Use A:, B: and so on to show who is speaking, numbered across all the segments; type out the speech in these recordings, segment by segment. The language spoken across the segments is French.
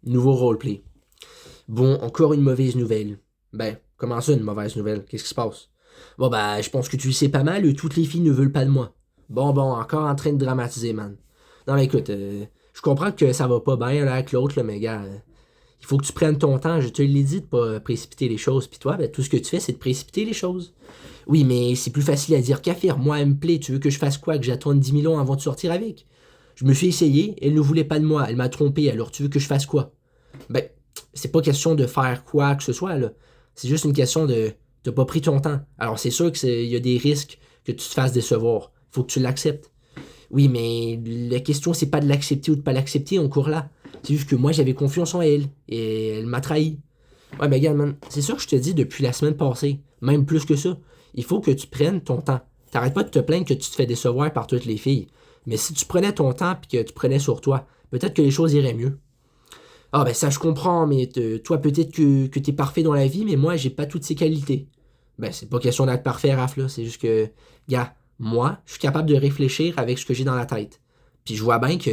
A: Nouveau roleplay. Bon, encore une mauvaise nouvelle. Ben, comment ça, une mauvaise nouvelle? Qu'est-ce qui se passe? Bon, ben, je pense que tu le sais pas mal, toutes les filles ne veulent pas de moi. Bon, encore en train de dramatiser, man. Non, mais écoute, je comprends que ça va pas bien là avec l'autre, là, mais gars, il faut que tu prennes ton temps. Je te l'ai dit de pas précipiter les choses. Puis toi, ben, tout ce que tu fais, c'est de précipiter les choses. Oui, mais c'est plus facile à dire qu'à faire. Moi, elle me plaît. Tu veux que je fasse quoi? Que j'attende 10 000 ans avant de sortir avec? Je me suis essayé, elle ne voulait pas de moi. Elle m'a trompé, alors tu veux que je fasse quoi? Ben, c'est pas question de faire quoi que ce soit, là. C'est juste une question de. T'as pas pris ton temps. Alors, c'est sûr qu'il y a des risques que tu te fasses décevoir. Faut que tu l'acceptes. Oui, mais la question, c'est pas de l'accepter ou de pas l'accepter encore là. C'est juste que moi, j'avais confiance en elle. Et elle m'a trahi. Ouais, mais regarde, man, c'est sûr que je te dis depuis la semaine passée. Même plus que ça. Il faut que tu prennes ton temps. T'arrêtes pas de te plaindre que tu te fais décevoir par toutes les filles. Mais si tu prenais ton temps et que tu prenais sur toi, peut-être que les choses iraient mieux. Ah ben ça je comprends, mais toi peut-être que t'es parfait dans la vie, mais moi j'ai pas toutes ces qualités. Ben c'est pas question d'être parfait, Raph, là, c'est juste que, gars, moi, je suis capable de réfléchir avec ce que j'ai dans la tête. Puis je vois bien que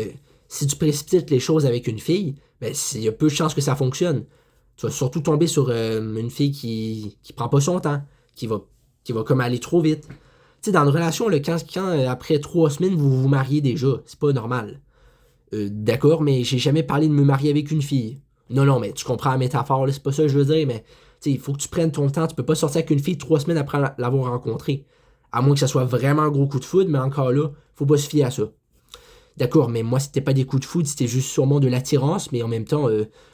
A: si tu précipites les choses avec une fille, ben il y a peu de chances que ça fonctionne. Tu vas surtout tomber sur une fille qui prend pas son temps, qui va, qui va comme aller trop vite. Tu sais, dans une relation, là, quand après 3 semaines vous vous mariez déjà, c'est pas normal. D'accord, mais j'ai jamais parlé de me marier avec une fille. Non, non, mais tu comprends la métaphore, là, c'est pas ça que je veux dire, mais il faut que tu prennes ton temps. Tu peux pas sortir avec une fille 3 semaines après l'avoir rencontrée. À moins que ça soit vraiment un gros coup de foudre, mais encore là, faut pas se fier à ça. D'accord, mais moi, c'était pas des coups de foudre, c'était juste sûrement de l'attirance, mais en même temps,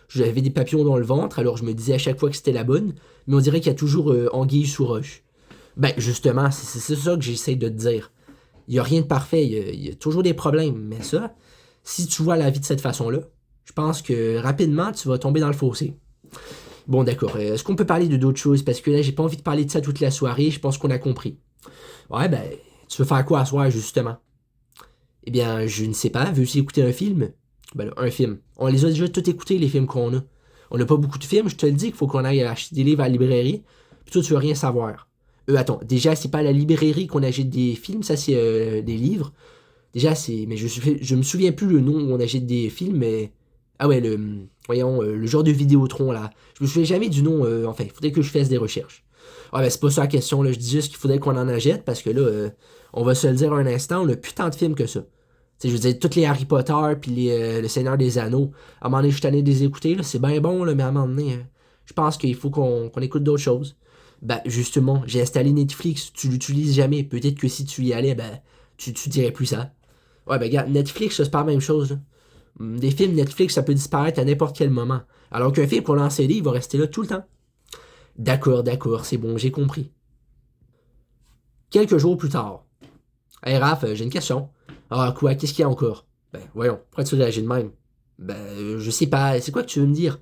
A: j'avais des papillons dans le ventre, alors je me disais à chaque fois que c'était la bonne, mais on dirait qu'il y a toujours anguille sous roche. Ben, justement, c'est ça que j'essaie de te dire. Il y a rien de parfait, il y a toujours des problèmes, mais ça, si tu vois la vie de cette façon-là, je pense que rapidement, tu vas tomber dans le fossé. Bon, d'accord. Est-ce qu'on peut parler de d'autres choses? Parce que là, j'ai pas envie de parler de ça toute la soirée. Je pense qu'on a compris. Ouais, ben, tu veux faire quoi à soir, justement? Eh bien, je ne sais pas. Veux-tu écouter un film? Ben là, un film. On les a déjà tous écoutés, les films qu'on a. On n'a pas beaucoup de films. Je te le dis qu'il faut qu'on aille acheter des livres à la librairie. Puis toi, tu veux rien savoir. Attends. Déjà, c'est pas à la librairie qu'on achète des films. Ça, c'est des livres. Déjà, c'est. Mais je me souviens plus le nom où on achète des films, mais. Ah ouais, voyons, le genre de Vidéotron, là. Je me souviens jamais du nom, enfin, il faudrait que je fasse des recherches. Ah ben, c'est pas ça la question, là. Je dis juste qu'il faudrait qu'on en achète, parce que là, on va se le dire un instant, on a plus tant de films que ça. Tu sais, je veux dire, tous les Harry Potter, puis Le Seigneur des Anneaux, à un moment donné, je suis tanné de les écouter, là, c'est bien bon, là, mais à un moment donné, je pense qu'il faut qu'on écoute d'autres choses. Ben, justement, j'ai installé Netflix, tu l'utilises jamais. Peut-être que si tu y allais, ben, tu dirais plus ça. Ouais, ben, regarde, Netflix, ça, c'est pas la même chose, là. Des films Netflix, ça peut disparaître à n'importe quel moment. Alors qu'un film qu'on a en CD, il va rester là tout le temps. D'accord, c'est bon, j'ai compris. Quelques jours plus tard. Hey Raph, j'ai une question. Ah, quoi, qu'est-ce qu'il y a encore? Ben, voyons, pourquoi tu réagis de même? Ben, je sais pas, c'est quoi que tu veux me dire?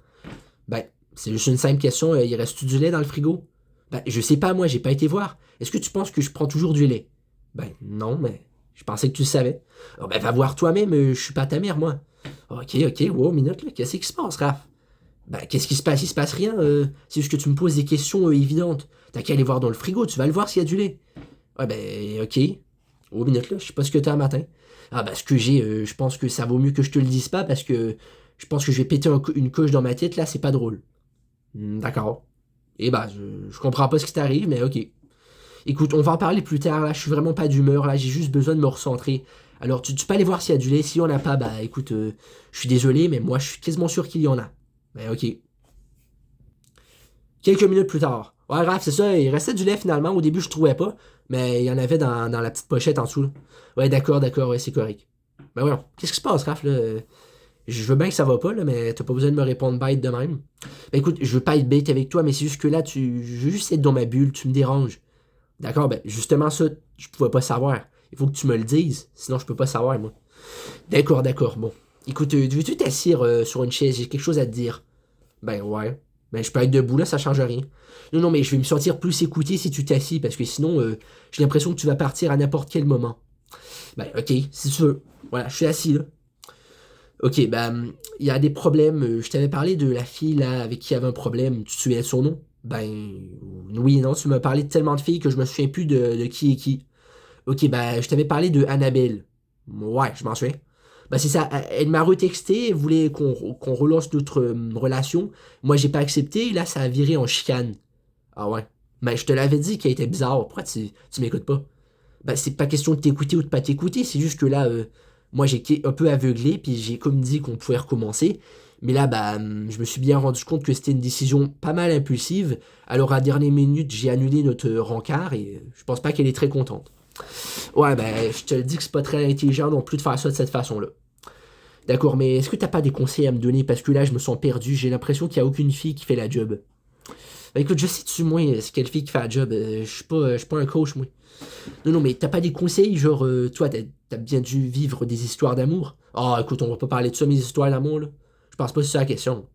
A: Ben, c'est juste une simple question, il reste du lait dans le frigo? Ben, je sais pas, moi, j'ai pas été voir. Est-ce que tu penses que je prends toujours du lait? Ben, non, mais je pensais que tu le savais. Oh, ben, va voir toi-même, je suis pas ta mère, moi. Ok, wow, minute, là, qu'est-ce qui se passe, Raph? Ben, qu'est-ce qui se passe? Il se passe rien, c'est juste que tu me poses des questions évidentes. T'as qu'à aller voir dans le frigo, tu vas le voir s'il y a du lait. Ouais, ben, ok. Oh, minute, là, je sais pas ce que t'as un matin. Ah, ben, ce que j'ai, je pense que ça vaut mieux que je te le dise pas parce que je pense que je vais péter une couche dans ma tête, là, c'est pas drôle. D'accord. Eh ben, je comprends pas ce qui t'arrive, mais ok. Écoute, on va en parler plus tard, là, je suis vraiment pas d'humeur, là, j'ai juste besoin de me recentrer. Alors, tu peux aller voir s'il y a du lait, s'il y en a pas, bah écoute, je suis désolé, mais moi, je suis quasiment sûr qu'il y en a. Ben ok. Quelques minutes plus tard. Ouais, Raph, c'est ça, il restait du lait finalement, au début je trouvais pas, mais il y en avait dans la petite pochette en dessous, là. Ouais, d'accord, ouais, c'est correct. Ben ouais, qu'est-ce qui se passe, Raph, là? Je veux bien que ça va pas, là, mais t'as pas besoin de me répondre bête de même. Ben écoute, je veux pas être bête avec toi, mais c'est juste que là, je veux juste être dans ma bulle, tu me déranges. D'accord, ben justement ça, je pouvais pas savoir. Il faut que tu me le dises, sinon je peux pas savoir, moi. D'accord, bon. Écoute, veux-tu t'assire sur une chaise, j'ai quelque chose à te dire. Ben ouais. Ben je peux être debout là, ça change rien. Non, non, mais je vais me sentir plus écouté si tu t'assis, parce que sinon, j'ai l'impression que tu vas partir à n'importe quel moment. Ben ok, si tu veux. Voilà, je suis assis là. Ok, ben, il y a des problèmes. Je t'avais parlé de la fille là avec qui il y avait un problème. Tu te souviens de son nom? Ben oui, non, tu m'as parlé de tellement de filles que je me souviens plus de qui est qui. Ok, ben je t'avais parlé de Annabelle. Ouais, je m'en souviens. Bah c'est ça, elle m'a retexté, elle voulait qu'on relance notre relation. Moi j'ai pas accepté, et là ça a viré en chicane. Ah ouais. Mais je te l'avais dit qu'elle était bizarre, pourquoi tu m'écoutes pas? Bah c'est pas question de t'écouter ou de pas t'écouter, c'est juste que là, moi j'ai été un peu aveuglé, puis j'ai comme dit qu'on pouvait recommencer. Mais là, bah, je me suis bien rendu compte que c'était une décision pas mal impulsive. Alors à la dernière minute, j'ai annulé notre rencard et je pense pas qu'elle est très contente. Ouais, ben, je te le dis que c'est pas très intelligent non plus de faire ça de cette façon-là. D'accord, mais est-ce que t'as pas des conseils à me donner? Parce que là, je me sens perdu. J'ai l'impression qu'il y a aucune fille qui fait la job. Ben écoute, je sais-tu, moi, c'est quelle fille qui fait la job. Je suis pas un coach, moi. Non, non, mais t'as pas des conseils, genre, toi, t'as bien dû vivre des histoires d'amour? Ah, écoute, on va pas parler de ça, mes histoires d'amour, là. Je pense pas que c'est ça la question.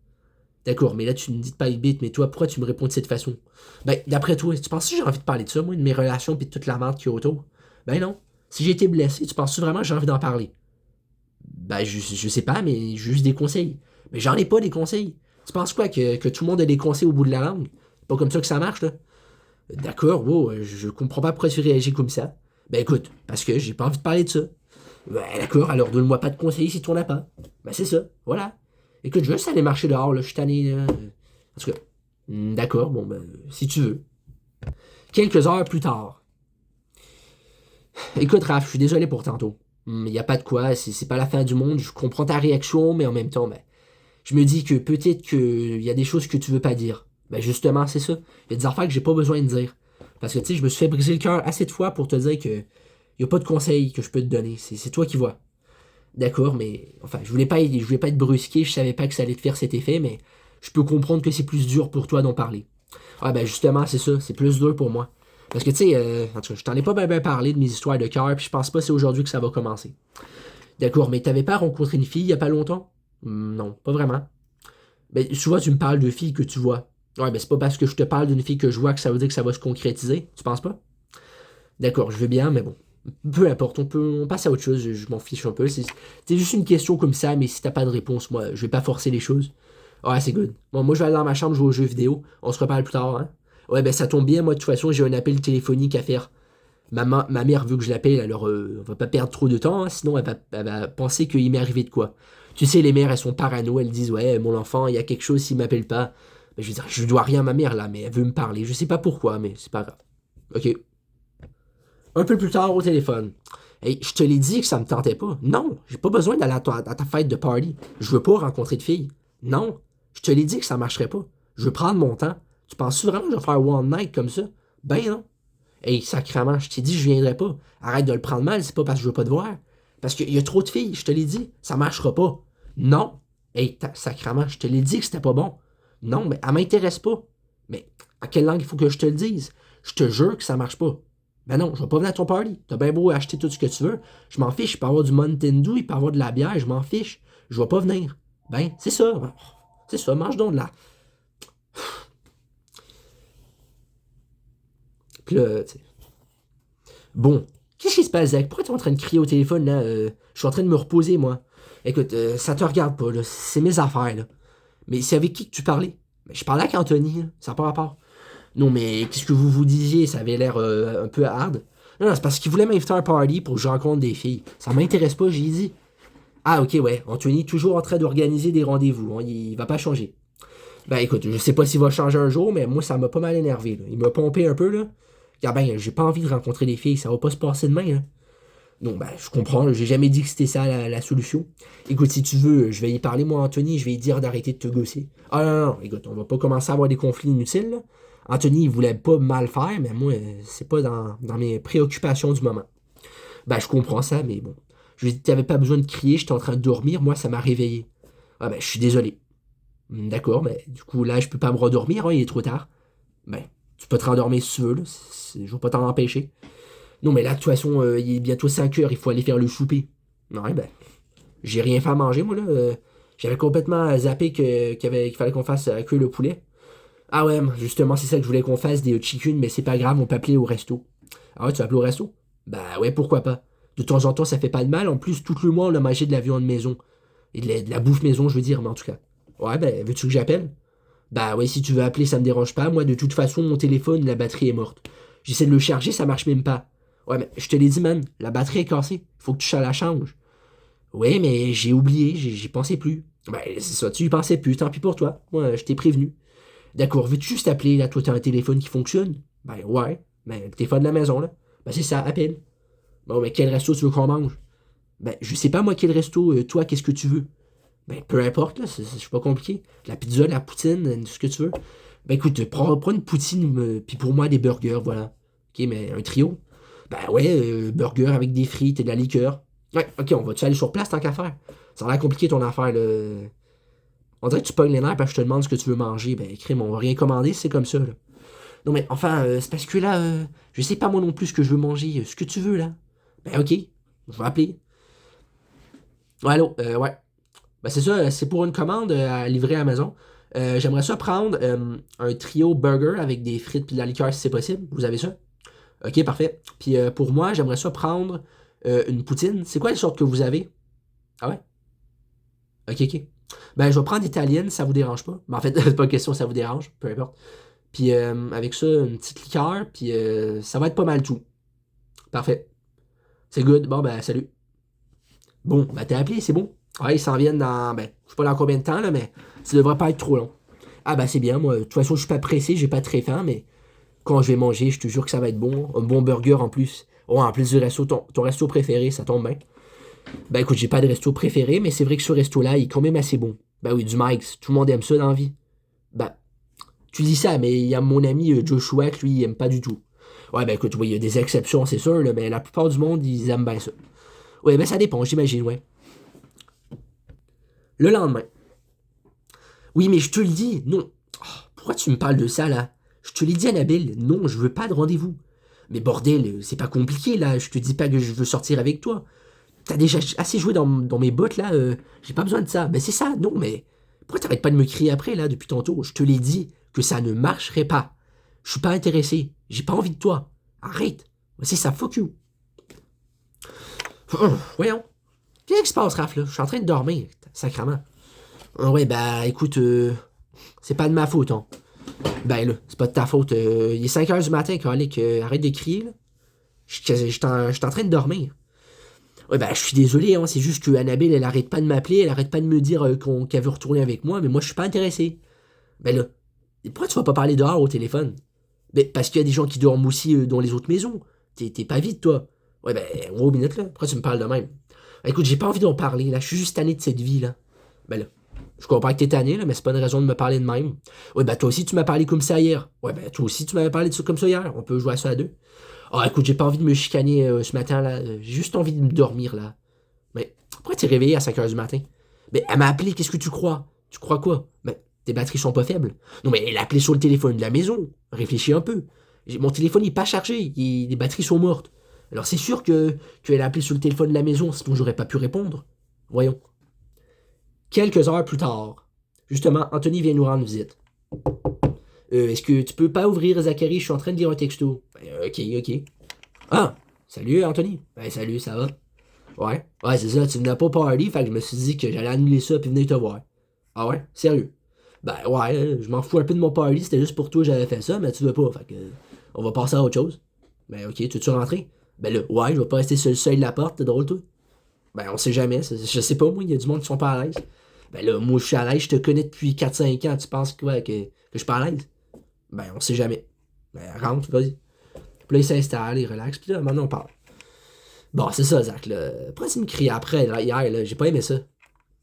A: D'accord, mais là, tu me dis de pas y bite, mais toi, pourquoi tu me réponds de cette façon? Ben, d'après toi, tu penses que j'ai envie de parler de ça, moi, de mes relations pis de toute la merde qu'il y a autour? Ben non. Si j'ai été blessé, tu penses vraiment que j'ai envie d'en parler? Ben, je sais pas, mais juste des conseils. Mais j'en ai pas des conseils. Tu penses quoi, que tout le monde a des conseils au bout de la langue? C'est pas comme ça que ça marche, là. D'accord, wow, je comprends pas pourquoi tu réagis comme ça. Ben écoute, parce que j'ai pas envie de parler de ça. Ben d'accord, alors donne-moi pas de conseils si tu en as pas. Ben c'est ça, voilà. Écoute, je veux juste aller marcher dehors, là, je suis tanné, là. Parce que, d'accord, bon, ben, si tu veux. Quelques heures plus tard. Écoute, Raph, je suis désolé pour tantôt. Y a pas de quoi, c'est pas la fin du monde, je comprends ta réaction, mais en même temps, ben, je me dis que peut-être qu'il y a des choses que tu veux pas dire. Ben justement, c'est ça. Il y a des affaires que j'ai pas besoin de dire. Parce que tu sais, je me suis fait briser le cœur assez de fois pour te dire que y a pas de conseils que je peux te donner. C'est toi qui vois. D'accord, mais enfin, je voulais pas être brusqué, je savais pas que ça allait te faire cet effet, mais je peux comprendre que c'est plus dur pour toi d'en parler. Ah ben justement, c'est ça, c'est plus dur pour moi. Parce que tu sais, en tout cas, je t'en ai pas bien parlé de mes histoires de cœur, puis je pense pas que c'est aujourd'hui que ça va commencer. D'accord, mais t'avais pas rencontré une fille il y a pas longtemps? Non, pas vraiment. Ben, souvent, tu me parles de filles que tu vois. Ouais, ben c'est pas parce que je te parle d'une fille que je vois que ça veut dire que ça va se concrétiser. Tu penses pas? D'accord, je veux bien, mais bon. Peu importe, on passe à autre chose, je m'en fiche un peu. C'est juste une question comme ça, mais si t'as pas de réponse, moi, je vais pas forcer les choses. Ouais, c'est good. Bon, moi, je vais aller dans ma chambre jouer aux jeux vidéo. On se reparle plus tard, hein? Ouais, ben ça tombe bien, moi, de toute façon, j'ai un appel téléphonique à faire. Ma mère veut que je l'appelle, alors on va pas perdre trop de temps, hein, sinon elle va penser qu'il m'est arrivé de quoi. Tu sais, les mères, elles sont parano, elles disent, ouais, mon enfant, il y a quelque chose s'il m'appelle pas. Ben, je veux dire, je dois rien à ma mère là, mais elle veut me parler. Je sais pas pourquoi, mais c'est pas grave. Ok. Un peu plus tard au téléphone. Hey, je te l'ai dit que ça me tentait pas. Non, j'ai pas besoin d'aller à ta fête de party. Je veux pas rencontrer de filles. Non, je te l'ai dit que ça marcherait pas. Je veux prendre mon temps. Tu penses vraiment que je vais faire one night comme ça? Ben non. Hey, sacrément, je t'ai dit, je viendrai pas. Arrête de le prendre mal, c'est pas parce que je veux pas te voir. Parce qu'il y a trop de filles, je te l'ai dit, ça marchera pas. Non. Hey, sacrément, je te l'ai dit que c'était pas bon. Non, mais elle m'intéresse pas. Mais à quelle langue il faut que je te le dise? Je te jure que ça marche pas. Ben non, je vais pas venir à ton party. T'as bien beau acheter tout ce que tu veux. Je m'en fiche, il peut y avoir du Mountain Dew, il peut y avoir de la bière, je m'en fiche. Je vais pas venir. Ben, c'est ça. C'est ça, mange donc de la. Puis là, tu sais. Bon, qu'est-ce qui se passe, Zach? Pourquoi t'es en train de crier au téléphone, là? Je suis en train de me reposer, moi. Écoute, ça te regarde pas, là. C'est mes affaires, là. Mais c'est avec qui que tu parlais? Ben, je parlais avec Anthony, là. Ça n'a pas rapport. Non, mais qu'est-ce que vous vous disiez? Ça avait l'air un peu hard. Non, non, c'est parce qu'il voulait m'inviter à un party pour que je rencontre des filles. Ça m'intéresse pas, j'ai dit. Ah, ok, ouais. Anthony, toujours en train d'organiser des rendez-vous. Hein. Il va pas changer. Ben, écoute, je sais pas s'il va changer un jour, mais moi, ça m'a pas mal énervé, là. Il m'a pompé un peu, là. Ah ben, j'ai pas envie de rencontrer des filles, ça va pas se passer demain, hein. Non, ben, je comprends, j'ai jamais dit que c'était ça la solution. Écoute, si tu veux, je vais y parler, moi, Anthony, je vais lui dire d'arrêter de te gosser. Ah non, non, non, écoute, on va pas commencer à avoir des conflits inutiles, là. Anthony, il voulait pas mal faire, mais moi, c'est pas dans mes préoccupations du moment. Ben, je comprends ça, mais bon. Je lui ai dit, t'avais pas besoin de crier, j'étais en train de dormir, moi, ça m'a réveillé. Ah ben, je suis désolé. D'accord, mais du coup, là, je peux pas me redormir, hein, il est trop tard. Ben, tu peux te rendormir si tu veux, là. Je vais pas t'en empêcher. Non, mais là, de toute façon, il est bientôt 5 heures, il faut aller faire le souper. Ouais, ben, j'ai rien fait à manger, moi, là. J'avais complètement zappé qu'il fallait qu'on fasse cuire le poulet. Ah ouais, justement, c'est ça que je voulais qu'on fasse, des chicken, mais c'est pas grave, on peut appeler au resto. Ah ouais, tu vas appeler au resto? Bah ouais, pourquoi pas. De temps en temps, ça fait pas de mal. En plus, tout le mois, on a mangé de la viande maison. Et de la bouffe maison, je veux dire, mais en tout cas. Ouais, ben, veux-tu que j'appelle? Bah ouais, si tu veux appeler, ça me dérange pas. Moi, de toute façon, mon téléphone, la batterie est morte. J'essaie de le charger, ça marche même pas. Ouais, mais je te l'ai dit, man, la batterie est cassée. Faut que tu la changes. Ouais, mais j'ai oublié, j'y pensais plus. Ben, c'est ça, tu y pensais plus, tant pis pour toi. Moi, je t'ai prévenu. D'accord, veux-tu juste appeler, là, toi, t'as un téléphone qui fonctionne? Ben, ouais. Ben, le téléphone de la maison, là. Ben, c'est ça, appelle. Bon, mais quel resto tu veux qu'on mange? Ben, je sais pas, moi, quel resto, toi, qu'est-ce que tu veux? Ben, peu importe, là, c'est pas compliqué. La pizza, la poutine, ce que tu veux. Ben, écoute, prends une poutine, puis pour moi, des burgers, voilà. Ok, mais un trio? Ben, ouais, burger avec des frites et de la liqueur. Ouais, ok, on va-tu aller sur place tant qu'à faire? Ça a l'air compliqué ton affaire, là. On dirait que tu pognes les nerfs parce que je te demande ce que tu veux manger. Ben, crime, on va rien commander, c'est comme ça, là. Non, mais enfin, c'est parce que là, je sais pas moi non plus ce que je veux manger. Ce que tu veux, là. Ben, ok, je vais appeler. Ouais, allô, ouais. Ben, c'est ça, c'est pour une commande à livrer à la maison. J'aimerais ça prendre un trio burger avec des frites et de la liqueur si c'est possible. Vous avez ça? Ok, parfait. Puis pour moi, j'aimerais ça prendre une poutine. C'est quoi les sortes que vous avez? Ah ouais? Ok, ok. Ben, je vais prendre italienne, ça vous dérange pas. Ben, en fait, c'est pas une question, ça vous dérange, peu importe. Puis avec ça, une petite liqueur, puis ça va être pas mal tout. Parfait. C'est good. Bon, ben, salut. Bon, ben, t'as appelé, c'est bon. Ouais, ils s'en viennent dans, ben, je sais pas dans combien de temps, là, mais ça devrait pas être trop long. Ah, ben, c'est bien, moi. De toute façon, je suis pas pressé, j'ai pas très faim, mais quand je vais manger, je te jure que ça va être bon. Un bon burger en plus. Oh, en plus du resto, ton resto préféré, ça tombe bien. Ben, écoute, j'ai pas de resto préféré, mais c'est vrai que ce resto-là, il est quand même assez bon. Ben oui, du Mike's. Tout le monde aime ça dans la vie. Ben, tu dis ça, mais il y a mon ami Joshua, que lui, il aime pas du tout. Ouais, ben écoute, oui, il y a des exceptions, c'est sûr, là, mais la plupart du monde, ils aiment bien ça. Ouais, ben ça dépend, j'imagine, ouais. Le lendemain. Oui, mais je te le dis, non. Oh, pourquoi tu me parles de ça, là? Je te l'ai dit, Annabelle, non, je veux pas de rendez-vous. Mais bordel, c'est pas compliqué, là, je te dis pas que je veux sortir avec toi. T'as déjà assez joué dans mes bottes, là, j'ai pas besoin de ça. Ben c'est ça, non, mais pourquoi t'arrêtes pas de me crier après, là, depuis tantôt? Je te l'ai dit que ça ne marcherait pas. Je suis pas intéressé, j'ai pas envie de toi. Arrête. C'est ça, fuck you. Voyons. Qu'est-ce qui se passe, Raph, là? Je suis en train de dormir, sacrément. Ouais, bah, écoute, c'est pas de ma faute, hein. Ben là, c'est pas de ta faute. Il est 5 heures du matin, calique. Arrête de crier, là. Je suis en train de dormir. Ouais, ben, je suis désolé, hein, c'est juste que Annabelle, elle arrête pas de m'appeler, elle arrête pas de me dire qu'elle veut retourner avec moi, mais moi, je suis pas intéressé. Ben là, et pourquoi tu vas pas parler dehors au téléphone? Ben, parce qu'il y a des gens qui dorment aussi dans les autres maisons. T'es pas vide, toi. Ouais, ben, gros minute, là. Pourquoi tu me parles de même? Ben, écoute, j'ai pas envie d'en parler, là. Je suis juste tanné de cette vie, là. Ben là, je comprends que t'es tanné, là, mais c'est pas une raison de me parler de même. Ouais, ben, toi aussi, tu m'as parlé comme ça hier. Ouais, ben, toi aussi, tu m'avais parlé de ça comme ça hier. On peut jouer à ça à deux. Ah, écoute, j'ai pas envie de me chicaner ce matin, là. J'ai juste envie de me dormir, là. Mais pourquoi t'es réveillé à 5 heures du matin? Mais elle m'a appelé, qu'est-ce que tu crois? Tu crois quoi? Mais tes batteries sont pas faibles. Non, mais elle a appelé sur le téléphone de la maison. Réfléchis un peu. Mon téléphone n'est pas chargé, les batteries sont mortes. Alors c'est sûr qu'elle a appelé sur le téléphone de la maison, sinon j'aurais pas pu répondre. Voyons. Quelques heures plus tard, justement, Anthony vient nous rendre visite. Est-ce que tu peux pas ouvrir, Zachary? Je suis en train de lire un texto. Ok, ok. Ah, salut Anthony. Ben salut, ça va? Ouais, c'est ça, tu venais pas party, fait que je me suis dit que j'allais annuler ça puis venir te voir. Ah ouais? Sérieux? Ben ouais, je m'en fous un peu de mon party, c'était juste pour toi que j'avais fait ça, mais tu veux pas, fait que on va passer à autre chose. Ben ok, tu veux-tu rentrer? Ben là, ouais, je vais pas rester sur le seuil de la porte, t'es drôle toi? Ben on sait jamais, je sais pas moi, il y a du monde qui sont pas à l'aise. Ben là, moi je suis à l'aise, je te connais depuis 4 5 ans, tu penses quoi, que je suis pas à l'aise? Ben on sait jamais. Ben rentre, vas-y. Puis là il s'installe, il relaxe, puis là maintenant on parle. Bon, c'est ça, Zach, là. Pourquoi tu me cries après, là, hier, là? J'ai pas aimé ça.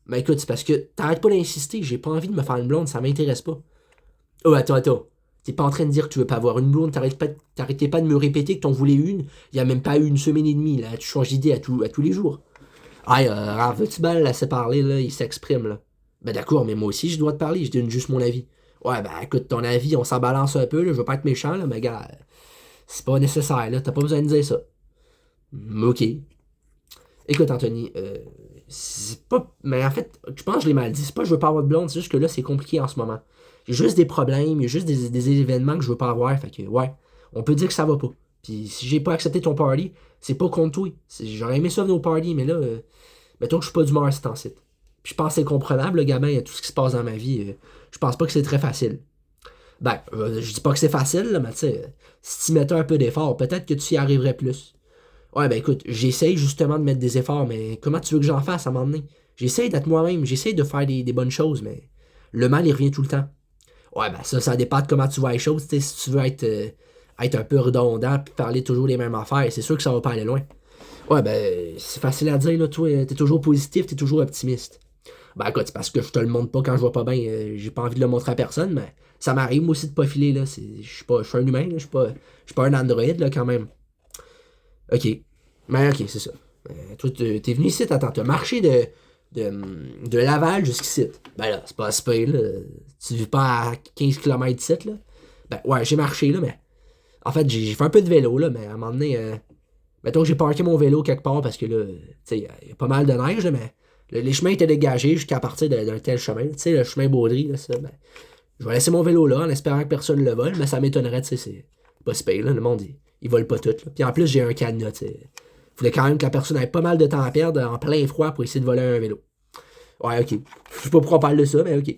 A: Mais écoute, c'est parce que t'arrêtes pas d'insister, j'ai pas envie de me faire une blonde, ça m'intéresse pas. Oh, attends. T'es pas en train de dire que tu veux pas avoir une blonde, t'arrêtais pas de me répéter que t'en voulais une, il y a même pas eu une semaine et demie, là, tu changes d'idée à tous les jours. Ah, veux-tu mal laisser parler, là, il s'exprime, là. Ben d'accord, mais moi aussi, je dois te parler, je donne juste mon avis. Ouais, ben écoute, ton avis, on s'en balance un peu, là, je veux pas être méchant, là, mais gars, c'est pas nécessaire, là, t'as pas besoin de dire ça. Ok. Écoute, Anthony, c'est pas. Mais en fait, je pense que je l'ai mal dit. C'est pas que je veux pas avoir de blonde, c'est juste que là, c'est compliqué en ce moment. J'ai juste des problèmes, il y a juste des événements que je veux pas avoir. Fait que, ouais, on peut dire que ça va pas. Puis si j'ai pas accepté ton party, c'est pas contre toi. J'aurais aimé ça venir au party, mais là, mettons que je suis pas d'humeur à cet site. Puis je pense que c'est comprenable, le gamin, tout ce qui se passe dans ma vie. Je pense pas que c'est très facile. Ben, je dis pas que c'est facile, là, mais tu sais, si tu mettais un peu d'effort, peut-être que tu y arriverais plus. Ouais, ben écoute, j'essaye justement de mettre des efforts, mais comment tu veux que j'en fasse à un moment donné? J'essaye d'être moi-même, j'essaye de faire des bonnes choses, mais le mal, il revient tout le temps. Ouais, ben ça dépend de comment tu vois les choses. Tu sais, si tu veux être un peu redondant puis parler toujours les mêmes affaires, c'est sûr que ça va pas aller loin. Ouais, ben, c'est facile à dire, là, toi, t'es toujours positif, t'es toujours optimiste. Ben écoute, c'est parce que je te le montre pas quand je vois pas bien, j'ai pas envie de le montrer à personne, mais ça m'arrive moi aussi de pas filer, là. Je suis un humain, là, je suis pas un androïde, là, quand même. Ok. Ben ok, c'est ça. Toi, t'es venu ici, t'as marché de Laval jusqu'ici. Ben là, c'est pas super, là. Tu vis pas à 15 km d'ici, là. Ben ouais, j'ai marché, là, mais. En fait, j'ai fait un peu de vélo, là, mais à un moment donné, mettons que j'ai parké mon vélo quelque part parce que là, tu sais, il y a pas mal de neige, là, mais les chemins étaient dégagés jusqu'à partir d'un tel chemin. Tu sais, le chemin Baudry, là, ça, ben, je vais laisser mon vélo là en espérant que personne le vole, mais ça m'étonnerait, tu sais, c'est pas si pire, là, le monde, il vole pas tout, là. Puis en plus, j'ai un cadenas, tu sais. Faut quand même que la personne ait pas mal de temps à perdre en plein froid pour essayer de voler un vélo. Ouais, ok. Je sais pas pourquoi on parle de ça, mais ok.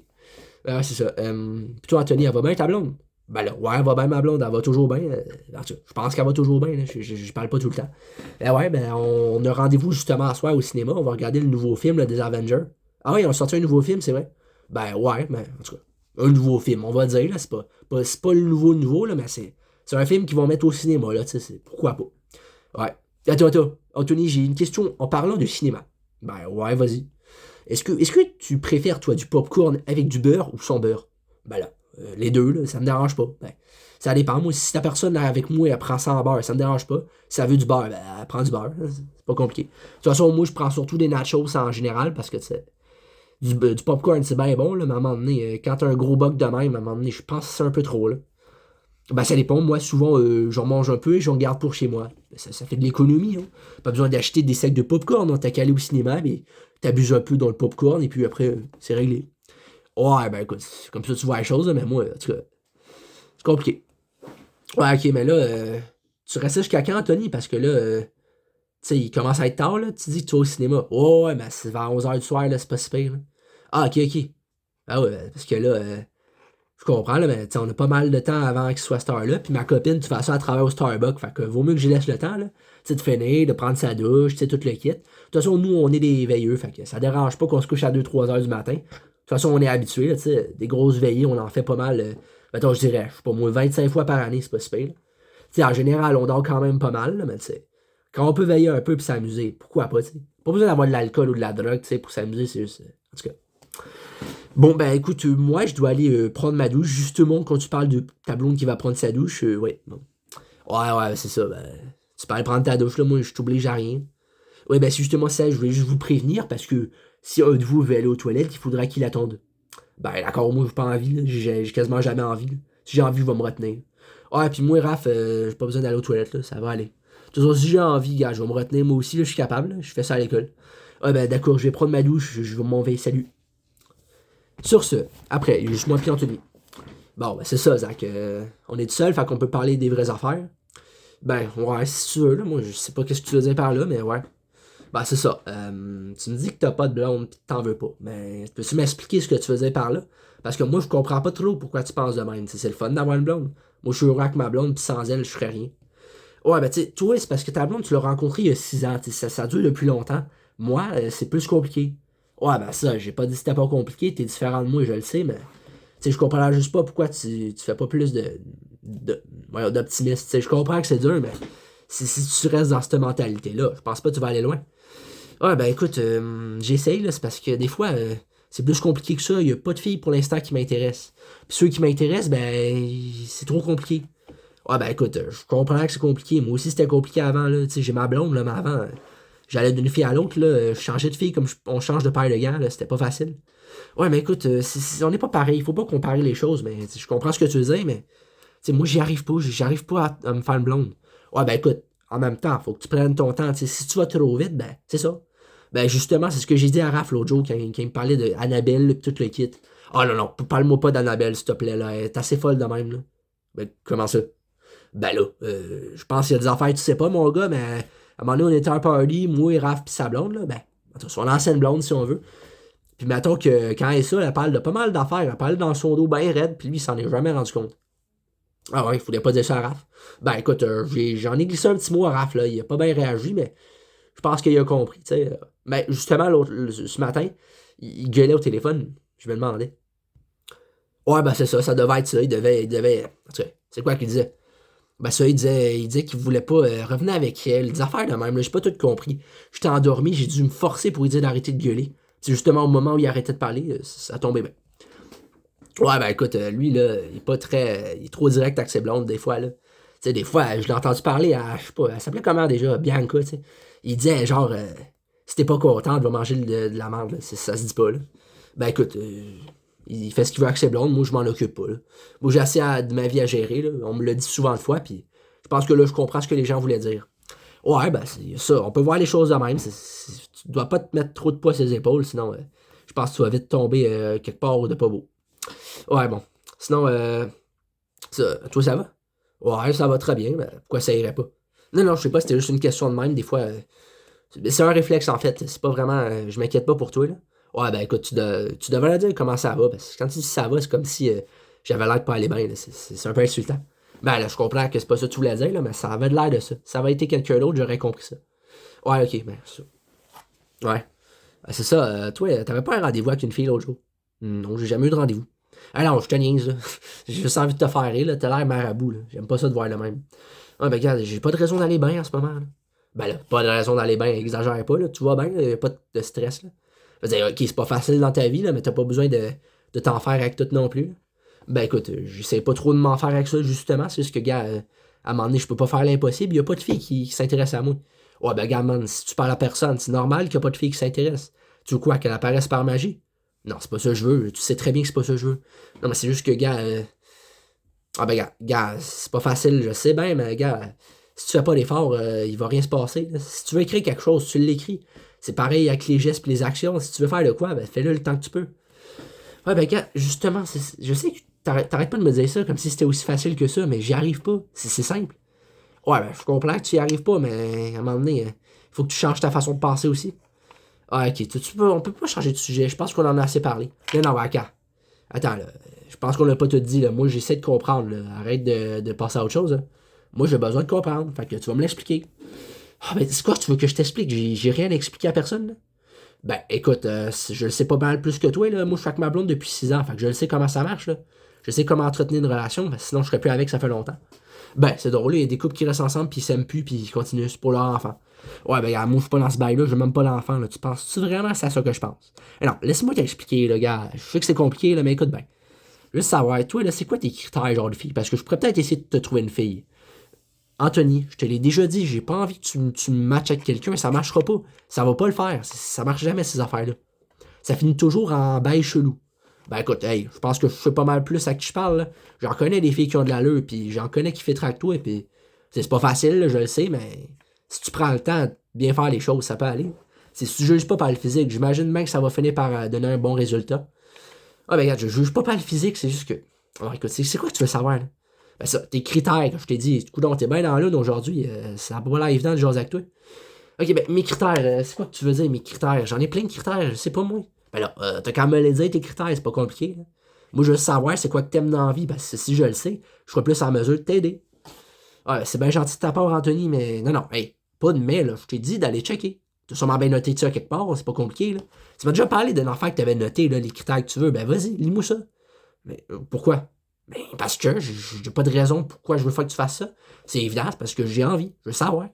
A: Ouais, c'est ça. Puis toi, Anthony, elle va bien ta blonde? Ben là, ouais, elle va bien ma blonde, elle va toujours bien. En tout cas, je pense qu'elle va toujours bien, là. Je parle pas tout le temps. Ouais, ben on a rendez-vous justement à soir au cinéma. On va regarder le nouveau film là, des Avengers. Ah ouais, ils ont sorti un nouveau film, c'est vrai? Ben ouais, mais en tout cas, un nouveau film, on va dire, là. C'est pas le nouveau, là, mais c'est un film qu'ils vont mettre au cinéma, là, tu sais, pourquoi pas. Ouais. Attends, Anthony, j'ai une question en parlant de cinéma. Ben ouais, vas-y. Est-ce que tu préfères, toi, du popcorn avec du beurre ou sans beurre? Ben là, les deux, là, ça me dérange pas. Ben, ça dépend. Moi, si ta personne est avec moi, elle prend sans beurre, ça me dérange pas. Si elle veut du beurre, ben, elle prend du beurre. C'est pas compliqué. De toute façon, moi, je prends surtout des nachos en général parce que, tu sais, du popcorn, c'est bien bon, là, mais à un moment donné, quand t'as un gros boc de même, à un moment donné, je pense que c'est un peu trop, là. Ben, ça dépend. Moi, souvent, j'en mange un peu et j'en garde pour chez moi. Ben, ça fait de l'économie, hein. Pas besoin d'acheter des sacs de popcorn, hein. T'as qu'à aller au cinéma, mais t'abuses un peu dans le popcorn et puis après, c'est réglé. Ouais, ben écoute, c'est comme ça que tu vois les choses, là, mais moi, en tout cas, c'est compliqué. Ouais, ok, mais là, tu restes jusqu'à quand, Anthony? Parce que là, tu sais, il commence à être tard, là. Tu dis que tu vas au cinéma. Oh, ouais, mais c'est vers 11h du soir, là, c'est pas si pire, là. Ah, ok. Ah ouais, parce que là, je comprends, là, mais on a pas mal de temps avant qu'il soit cette heure-là. Puis ma copine, de toute façon, elle travaille au Starbucks. Fait que vaut mieux que je laisse le temps, là. Tu sais, de finir, de prendre sa douche, tu sais, tout le kit. De toute façon, nous, on est des veilleux. Fait que ça dérange pas qu'on se couche à 2-3 heures du matin. De toute façon, on est habitués, tu sais. Des grosses veillées, on en fait pas mal. Mettons, je dirais, je sais pas moi, 25 fois par année, c'est pas si pire, là. Tu sais, en général, on dort quand même pas mal, là, mais tu sais. Quand on peut veiller un peu puis s'amuser, pourquoi pas, tu sais. Pas besoin d'avoir de l'alcool ou de la drogue, tu sais, pour s'amuser, c'est juste. En tout cas. Bon, ben écoute, moi je dois aller prendre ma douche. Justement, quand tu parles de ta blonde qui va prendre sa douche, ouais. Bon. Ouais, c'est ça. Ben, tu peux aller prendre ta douche, là, moi je t'oblige à rien. Ouais, ben c'est justement ça, je voulais juste vous prévenir parce que si un de vous veut aller aux toilettes, il faudra qu'il attende. Ben d'accord, moi j'ai pas envie, là. J'ai quasiment jamais envie, là. Si j'ai envie, je vais me retenir. Ouais, puis moi, Raph, j'ai pas besoin d'aller aux toilettes, là, ça va aller. De toute façon, si j'ai envie, gars, je vais me retenir, moi aussi, là, je suis capable, là. Je fais ça à l'école. Ouais, ben d'accord, je vais prendre ma douche, je vais m'en vais, salut. Sur ce, après, il y a juste moi puis Anthony. Bon, ben c'est ça, Zach. On est tout seul, fait qu'on peut parler des vraies affaires. Ben, ouais, si tu veux, là. Moi, je sais pas qu'est-ce que tu veux dire par là, mais ouais. Ben, c'est ça. Tu me dis que t'as pas de blonde pis que t'en veux pas. Mais peux-tu m'expliquer ce que tu faisais par là? Parce que moi, je comprends pas trop pourquoi tu penses de même. C'est le fun d'avoir une blonde. Moi, je suis heureux avec ma blonde, pis sans elle, je ferais rien. Ouais, ben, tu sais, toi, c'est parce que ta blonde, tu l'as rencontrée il y a 6 ans. Ça dure depuis longtemps. Moi, c'est plus compliqué. Ouais, ben, ça, j'ai pas dit que c'était pas compliqué. T'es différent de moi, je le sais, mais. Tu sais, je comprends juste pas pourquoi tu fais pas plus ouais, d'optimisme. Tu sais, je comprends que c'est dur, mais si tu restes dans cette mentalité-là, je pense pas que tu vas aller loin. Ouais, ben écoute, j'essaye, là, c'est parce que des fois, c'est plus compliqué que ça. Il y a pas de filles pour l'instant qui m'intéressent. Puis ceux qui m'intéressent, ben, c'est trop compliqué. Ouais, ben écoute, je comprends que c'est compliqué. Moi aussi, c'était compliqué avant, là. Tu sais, j'ai ma blonde, là, mais avant, j'allais d'une fille à l'autre, là. Je changeais de fille comme on change de paire de gants, là. C'était pas facile. Ouais, mais écoute, on n'est pas pareil. Il faut pas comparer les choses, mais tu sais, je comprends ce que tu veux dire, mais tu sais, moi, j'y arrive pas. J'arrive pas à me faire une blonde. Ouais, ben écoute, en même temps, faut que tu prennes ton temps. Tu sais, si tu vas trop vite, ben, c'est ça. Ben, justement, c'est ce que j'ai dit à Raph l'autre jour quand il me parlait d'Annabelle, tout le kit. Oh non, non, parle-moi pas d'Annabelle, s'il te plaît, là. Elle est assez folle de même, là. Ben, comment ça? Ben là, je pense qu'il y a des affaires que tu sais pas, mon gars, mais à un moment donné, on était à un party, moi et Raph pis sa blonde, là. Ben, son ancienne blonde, si on veut. Puis mettons que quand elle est ça, elle parle de pas mal d'affaires. Elle parle dans son dos bien raide, puis lui, il s'en est jamais rendu compte. Ah ouais, il faudrait pas dire ça à Raph. Ben écoute, j'en ai glissé un petit mot à Raph, là. Il a pas bien réagi, mais je pense qu'il a compris, tu sais. Ben justement, ce matin, il gueulait au téléphone. Je me demandais. Ouais, ben c'est ça, ça devait être ça. Il devait. En tout cas, c'est quoi qu'il disait? Ben ça, il disait qu'il voulait pas revenir avec elle. Des affaires de même, là, j'ai pas tout compris. J'étais endormi, j'ai dû me forcer pour lui dire d'arrêter de gueuler. C'est justement au moment où il arrêtait de parler, ça tombait bien. Ouais, ben écoute, lui, là, il est pas très. Il est trop direct avec ses blondes, des fois, là. Tu sais, des fois, je l'ai entendu parler à. Je sais pas, elle s'appelait comment déjà? Bianca, tu sais. Il disait, genre, si t'es pas content, tu vas manger de la merde, là. Ça se dit pas, là. Ben écoute, il fait ce qu'il veut avec ses blondes, moi, je m'en occupe pas, là. Moi, j'ai assez de ma vie à gérer, là. On me l'a dit souvent de fois, puis je pense que là, je comprends ce que les gens voulaient dire. Ouais, ben, c'est ça. On peut voir les choses de même. Tu dois pas te mettre trop de poids sur les épaules, sinon, je pense que tu vas vite tomber quelque part de pas beau. Ouais, bon. Sinon, toi, ça va? Ouais, ça va très bien. Ben, pourquoi ça irait pas? Non, non, je sais pas, c'était juste une question de même. Des fois, c'est un réflexe, en fait. C'est pas vraiment. Je m'inquiète pas pour toi, là. Ouais, ben écoute, tu devrais dire comment ça va. Parce que quand tu dis ça va, c'est comme si j'avais l'air de pas aller bien, là. C'est un peu insultant. Ben là, je comprends que c'est pas ça que tu voulais dire, là, mais ça avait de l'air de ça. Ça avait été quelqu'un d'autre, j'aurais compris ça. Ouais, ok, ben, ça. Ouais. Ben, c'est ça, toi, t'avais pas un rendez-vous avec une fille l'autre jour? Non, j'ai jamais eu de rendez-vous. Ah non, je te niaise, là. J'ai juste envie de te faire rire, là. T'as l'air marabout, là. J'aime pas ça de voir le même. Ah, ben, regarde, j'ai pas de raison d'aller bien en ce moment, là. Ben là, pas de raison d'aller bien, exagère pas, là. Tu vois bien, y'a pas de stress, là. Je veux dire, ok, c'est pas facile dans ta vie, là, mais t'as pas besoin de t'en faire avec tout non plus, là. Ben écoute, j'essaie pas trop de m'en faire avec ça, justement. C'est juste que, gars, à un moment donné, je peux pas faire l'impossible. Y a pas de fille qui s'intéresse à moi. Ouais, ben, gars, man, si tu parles à personne, c'est normal qu'il y a pas de fille qui s'intéresse. Tu veux quoi, qu'elle apparaisse par magie? Non, c'est pas ça que je veux. Tu sais très bien que c'est pas ça que je veux. Non, mais c'est juste que, gars, ah ben, gars, c'est pas facile, je sais bien, mais, gars, si tu fais pas l'effort, il va rien se passer, là. Si tu veux écrire quelque chose, tu l'écris. C'est pareil avec les gestes et les actions. Si tu veux faire de quoi, ben, fais-le le temps que tu peux. Ouais, ben, gars, justement, je sais que t'arrêtes pas de me dire ça comme si c'était aussi facile que ça, mais j'y arrive pas. C'est simple. Ouais, ben, je comprends que tu y arrives pas, mais à un moment donné, il faut que tu changes ta façon de penser aussi. Ah, ok, on peut pas changer de sujet. Je pense qu'on en a assez parlé. Non, non, ben, attends, là. Je pense qu'on l'a pas tout dit, là. Moi, j'essaie de comprendre, là. Arrête de passer à autre chose, là. Moi, j'ai besoin de comprendre. Fait que tu vas me l'expliquer. Ah, ben, c'est quoi, tu veux que je t'explique? J'ai rien expliqué à personne, là. Ben, écoute, je le sais pas mal plus que toi, là. Moi, je suis avec ma blonde depuis 6 ans. Fait que je le sais comment ça marche, là. Je sais comment entretenir une relation, sinon je serais plus avec, ça fait longtemps. Ben, c'est drôle, il y a des couples qui restent ensemble, puis ils s'aiment plus, puis ils continuent, c'est pour leur enfant. Ouais, ben, gars, moi, je suis pas dans ce bail-là, je veux même pas l'enfant, là. Tu penses-tu vraiment que c'est à ça que je pense? Eh non, laisse-moi t'expliquer, là, gars. Je sais que c'est compliqué, là, mais écoute bien. Juste savoir, toi, là, c'est quoi tes critères, genre de fille? Parce que je pourrais peut-être essayer de te trouver une fille. Anthony, je te l'ai déjà dit, j'ai pas envie que tu me matches avec quelqu'un, ça marchera pas. Ça va pas le faire. Ça marche jamais, ces affaires-là. Ça finit toujours en bail chelou. Ben écoute, hey, je pense que je sais pas mal plus à qui je parle, là. J'en connais des filles qui ont de l'allure, puis j'en connais qui fait avec toi, puis c'est pas facile, là, je le sais, mais si tu prends le temps de bien faire les choses, ça peut aller. Si tu juges pas par le physique, j'imagine bien que ça va finir par donner un bon résultat. Ah ben regarde, je juge pas par le physique, c'est juste que. Alors écoute, c'est quoi que tu veux savoir, là? Ben ça, tes critères, je t'ai dit, coudonc, t'es bien dans l'une aujourd'hui, ça a pas l'air évident de jaser avec toi. Ok, ben mes critères, c'est quoi que tu veux dire, mes critères? J'en ai plein de critères, je sais pas moi. Ben là, t'as qu'à me les dire, tes critères, c'est pas compliqué, là. Moi, je veux savoir c'est quoi que t'aimes dans la vie, parce que si je le sais, je serai plus en mesure de t'aider. Ouais, c'est bien gentil de ta part, Anthony, mais non, non, hey, pas de mais, là. Je t'ai dit d'aller checker. T'as sûrement bien noté ça quelque part, c'est pas compliqué, là. Tu m'as déjà parlé d'un affaire que t'avais noté, là, les critères que tu veux. Ben vas-y, lis-moi ça. Mais pourquoi? Ben parce que j'ai pas de raison pourquoi je veux faire que tu fasses ça. C'est évident, c'est parce que j'ai envie, je veux savoir.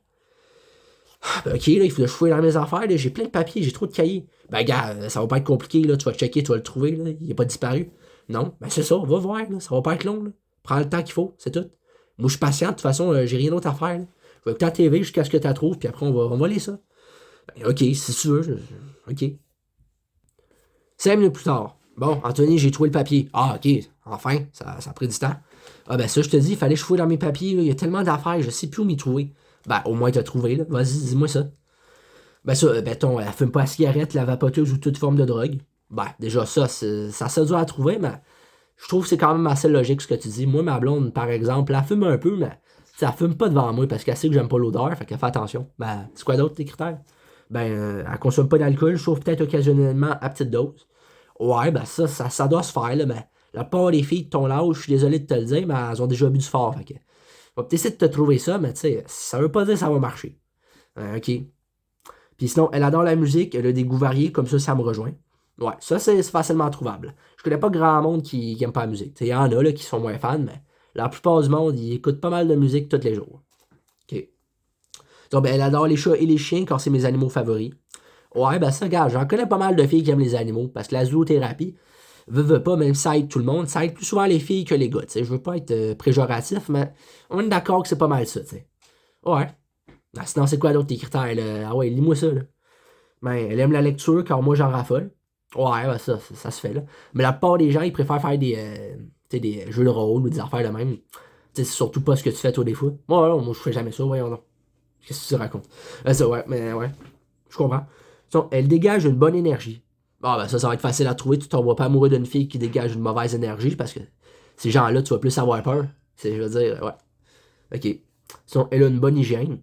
A: Ah, ben ok, là, il faut que je fouille dans mes affaires, là, j'ai plein de papiers, j'ai trop de cahiers. Ben gars, ça va pas être compliqué, là, tu vas checker, tu vas le trouver, là, il est pas disparu. Non, ben c'est ça, on va voir, là, ça va pas être long, là. Prends le temps qu'il faut, c'est tout. Moi, je suis patient, de toute façon, j'ai rien d'autre à faire, là. Je vais écouter la TV jusqu'à ce que tu la trouves, puis après, on va lire ça. Ben, ok, si tu veux, ok. 5 minutes plus tard. Bon, Anthony, j'ai trouvé le papier. Ah, ok, enfin, ça a pris du temps. Ah, ben ça, je te dis, il fallait que je fouille dans mes papiers, là. Il y a tellement d'affaires, je sais plus où m'y trouver. Ben, au moins, t'as trouvé, là. Vas-y, dis-moi ça. Ben ça, mettons, elle fume pas la cigarette, la vapoteuse ou toute forme de drogue. Ben, déjà ça, ça dur à trouver, mais je trouve que c'est quand même assez logique ce que tu dis. Moi, ma blonde, par exemple, elle fume un peu, mais ça fume pas devant moi parce qu'elle sait que j'aime pas l'odeur, fait qu'elle fait attention. Ben, c'est quoi d'autre tes critères? Ben, elle consomme pas d'alcool, sauf peut-être occasionnellement à petite dose. Ouais, ben ça doit se faire, là, mais La part des filles de ton âge, je suis désolé de te le dire, mais elles ont déjà bu du fort. Fait que, on va peut-être essayer de te trouver ça, mais tu sais, ça veut pas dire que ça va marcher. OK. Puis sinon, elle adore la musique, elle a des goûts variés, comme ça me rejoint. Ouais, ça, c'est facilement trouvable. Je connais pas grand monde qui aime pas la musique. Il y en a là, qui sont moins fans, mais la plupart du monde, ils écoutent pas mal de musique tous les jours. OK. Donc, ben, elle adore les chats et les chiens, car c'est mes animaux favoris. Ouais, ben ça, regarde, j'en connais pas mal de filles qui aiment les animaux, parce que la zoothérapie, veut pas, même si ça aide tout le monde, ça aide plus souvent les filles que les gars, tu sais. Je veux pas être préjoratif, mais on est d'accord que c'est pas mal ça, tu sais. Ouais. Ah, sinon, c'est quoi d'autre tes critères, là? Ah ouais, lis-moi ça, là. Ben, elle aime la lecture, car moi, j'en raffole. Ouais, ben ça se fait, là. Mais la plupart des gens, ils préfèrent faire tu sais, des jeux de rôle ou des affaires de même. Tu sais, c'est surtout pas ce que tu fais, toi, des fois. Moi, je fais jamais ça, voyons donc. Qu'est-ce que tu racontes? Ça, ouais, mais ouais. Je comprends. Donc, elle dégage une bonne énergie. Bon, ben ça va être facile à trouver. Tu tomberas pas amoureux d'une fille qui dégage une mauvaise énergie parce que ces gens-là, tu vas plus avoir peur. Je veux dire, ouais. OK. Sinon, elle a une bonne hygiène.